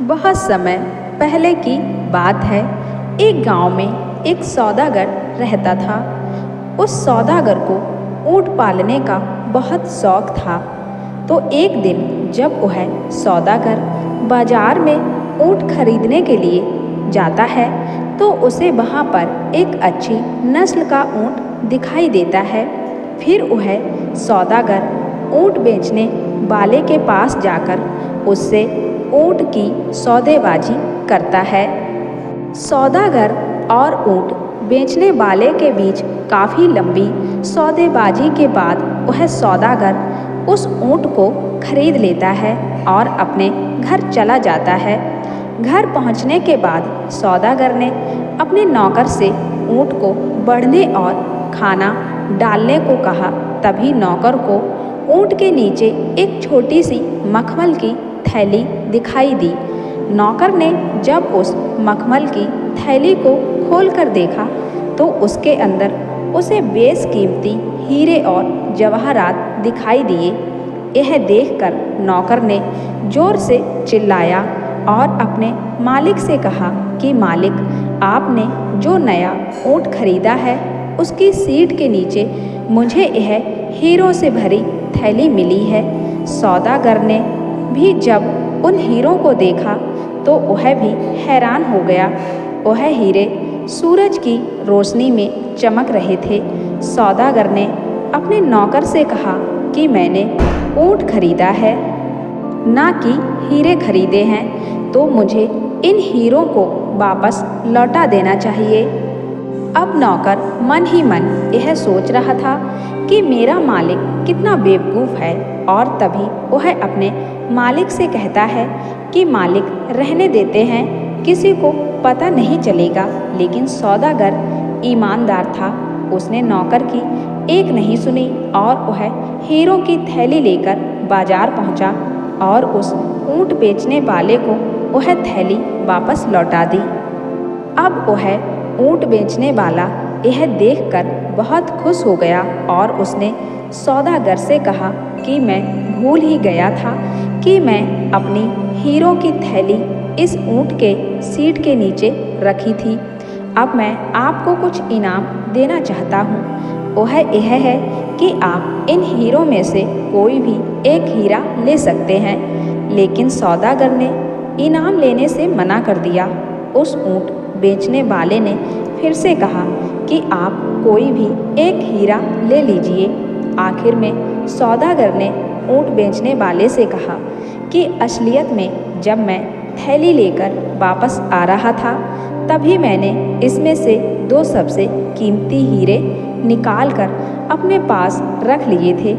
बहुत समय पहले की बात है। एक गांव में एक सौदागर रहता था। उस सौदागर को ऊंट पालने का बहुत शौक था। तो एक दिन जब वह सौदागर बाजार में ऊंट खरीदने के लिए जाता है तो उसे वहाँ पर एक अच्छी नस्ल का ऊंट दिखाई देता है। फिर वह सौदागर ऊंट बेचने वाले के पास जाकर उससे ऊंट की सौदेबाजी करता है। सौदागर और ऊंट बेचने वाले के बीच काफ़ी लंबी सौदेबाजी के बाद वह सौदागर उस ऊंट को खरीद लेता है और अपने घर चला जाता है। घर पहुंचने के बाद सौदागर ने अपने नौकर से ऊंट को बढ़ने और खाना डालने को कहा। तभी नौकर को ऊंट के नीचे एक छोटी सी मखमल की थैली दिखाई दी। नौकर ने जब उस मखमल की थैली को खोलकर देखा तो उसके अंदर उसे बेशकीमती हीरे और जवाहरात दिखाई दिए। यह देखकर नौकर ने जोर से चिल्लाया और अपने मालिक से कहा कि मालिक, आपने जो नया ऊंट खरीदा है उसकी सीट के नीचे मुझे यह हीरों से भरी थैली मिली है। सौदागर ने भी जब उन हीरों को देखा तो वह भी हैरान हो गया। वह हीरे सूरज की रोशनी में चमक रहे थे। सौदागर ने अपने नौकर से कहा कि मैंने ऊंट खरीदा है, ना कि हीरे खरीदे हैं, तो मुझे इन हीरों को वापस लौटा देना चाहिए। अब नौकर मन ही मन यह सोच रहा था कि मेरा मालिक कितना बेवकूफ़ है। और तभी वह अपने मालिक से कहता है कि मालिक, रहने देते हैं, किसी को पता नहीं चलेगा। लेकिन सौदागर ईमानदार था। उसने नौकर की एक नहीं सुनी और वह हीरों की थैली लेकर बाजार पहुंचा और उस ऊंट बेचने वाले को वह थैली वापस लौटा दी। अब वह ऊंट बेचने वाला यह देखकर बहुत खुश हो गया और उसने सौदागर से कहा कि मैं भूल ही गया था कि मैं अपनी हीरों की थैली इस ऊंट के सीट के नीचे रखी थी। अब मैं आपको कुछ इनाम देना चाहता हूँ। वह यह है कि आप इन हीरों में से कोई भी एक हीरा ले सकते हैं। लेकिन सौदागर ने इनाम लेने से मना कर दिया। उस ऊंट बेचने वाले ने फिर से कहा कि आप कोई भी एक हीरा ले लीजिए। आखिर में सौदागर ने ऊंट बेचने वाले से कहा कि असलियत में जब मैं थैली लेकर वापस आ रहा था तभी मैंने इसमें से 2 सबसे कीमती हीरे निकालकर अपने पास रख लिए थे।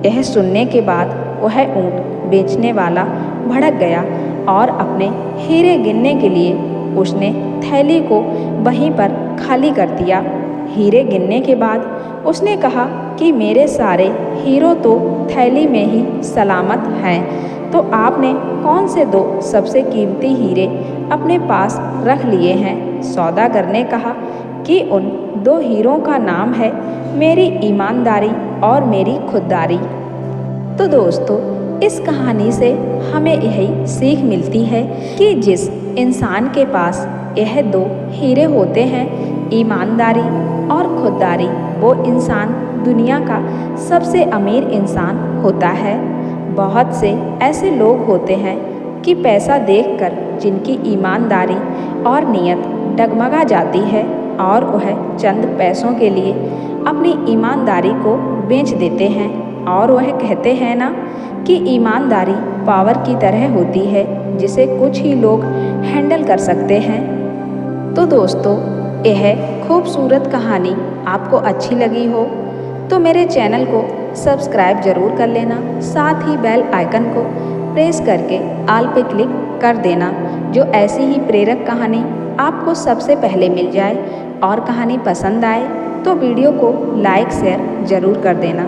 यह सुनने के बाद वह ऊंट बेचने वाला भड़क गया और अपने हीरे गिनने के लिए उसने थैली को वहीं पर खाली कर दिया। हीरे गिनने के बाद उसने कहा कि मेरे सारे हीरो तो थैली में ही सलामत हैं, तो आपने कौन से 2 सबसे कीमती हीरे अपने पास रख लिए हैं? सौदागर ने कहा कि उन 2 हीरों का नाम है मेरी ईमानदारी और मेरी खुददारी। तो दोस्तों, इस कहानी से हमें यही सीख मिलती है कि जिस इंसान के पास यह 2 हीरे होते हैं, ईमानदारी और खुददारी, वो इंसान दुनिया का सबसे अमीर इंसान होता है। बहुत से ऐसे लोग होते हैं कि पैसा देखकर जिनकी ईमानदारी और नीयत डगमगा जाती है और वह चंद पैसों के लिए अपनी ईमानदारी को बेच देते हैं। और वह कहते हैं ना कि ईमानदारी पावर की तरह होती है जिसे कुछ ही लोग हैंडल कर सकते हैं। तो दोस्तों, यह खूबसूरत कहानी आपको अच्छी लगी हो तो मेरे चैनल को सब्सक्राइब ज़रूर कर लेना। साथ ही बेल आइकन को प्रेस करके ऑल पे क्लिक कर देना, जो ऐसी ही प्रेरक कहानी आपको सबसे पहले मिल जाए। और कहानी पसंद आए तो वीडियो को लाइक शेयर ज़रूर कर देना।